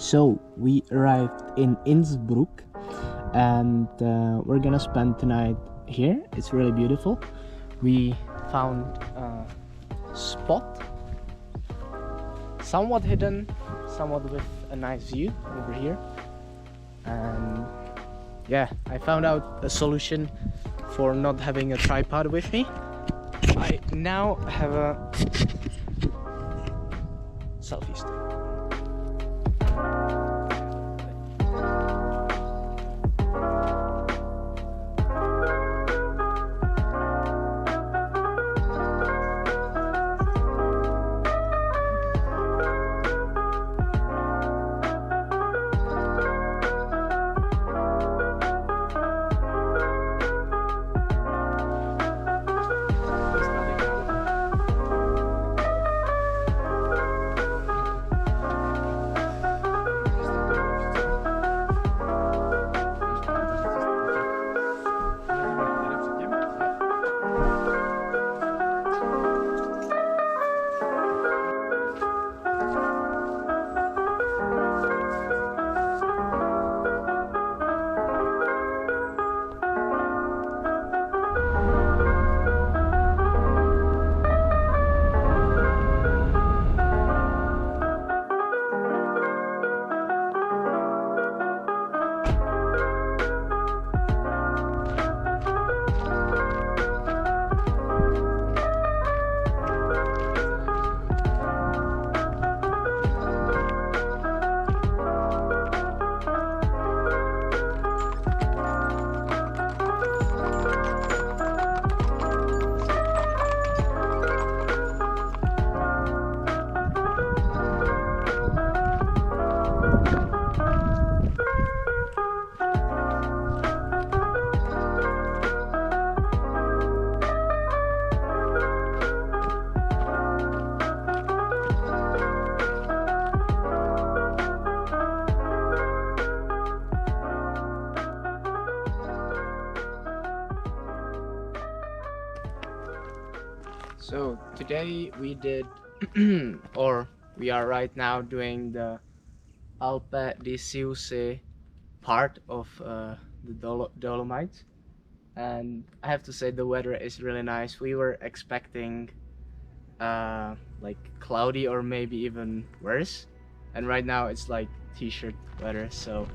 So we arrived in Innsbruck and we're gonna spend tonight here. It's really beautiful. We found a spot, somewhat hidden, somewhat with a nice view over here. And yeah, I found out a solution for not having a tripod with me. I now have a selfie stick. So today we did, or we are right now doing the Alpe di Siusi part of the Dolomites, and I have to say the weather is really nice. We were expecting like cloudy or maybe even worse, and right now it's like t-shirt weather, so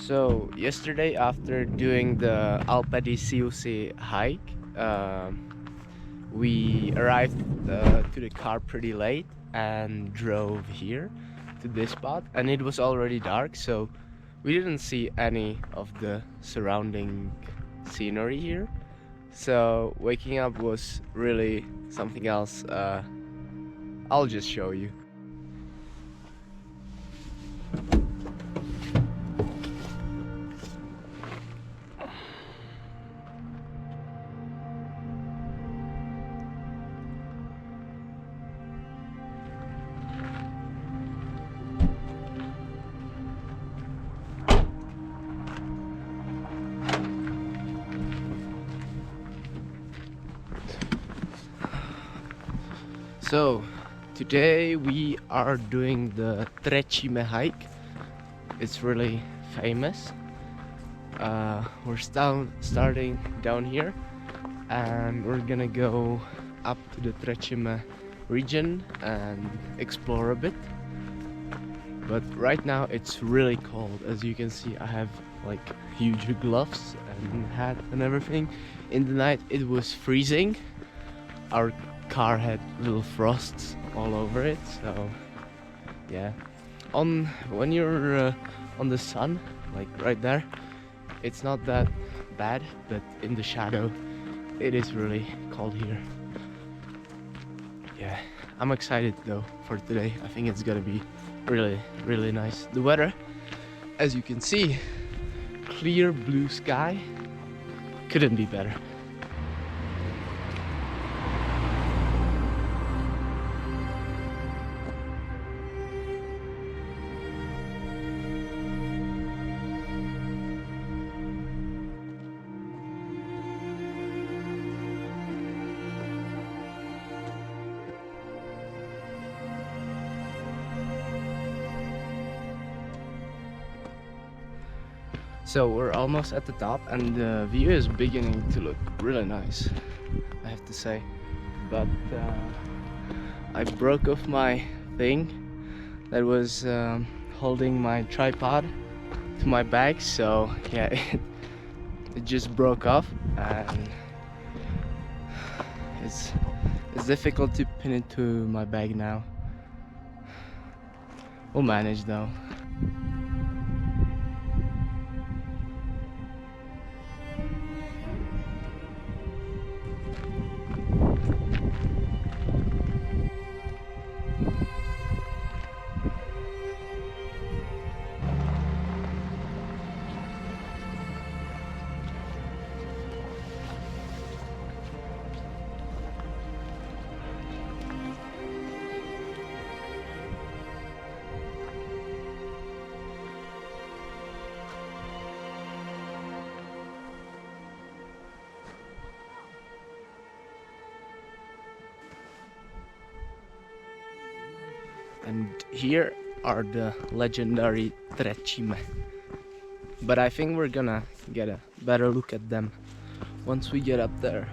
So yesterday, after doing the Alpe di Siusi hike, we arrived to the car pretty late and drove here to this spot, and it was already dark, so we didn't see any of the surrounding scenery here. So waking up was really something else. I'll just show you. So today we are doing the Tre Cime hike. It's really famous. We're starting down here, and we're gonna go up to the Tre Cime region and explore a bit. But right now it's really cold. As you can see, I have like huge gloves and hat and everything. In the night it was freezing. Our car had little frosts all over it, so yeah. When you're on the sun, like right there, it's not that bad, but in the shadow it is really cold here. Yeah, I'm excited though for today. I think it's gonna be really nice. The weather, as you can see, clear blue sky, couldn't be better. So we're almost at the top, and the view is beginning to look really nice, I have to say. But I broke off my thing that was holding my tripod to my bag, so yeah, it just broke off, and it's difficult to pin it to my bag now. We'll manage though. And here are the legendary Tre Cime. But I think we're gonna get a better look at them once we get up there.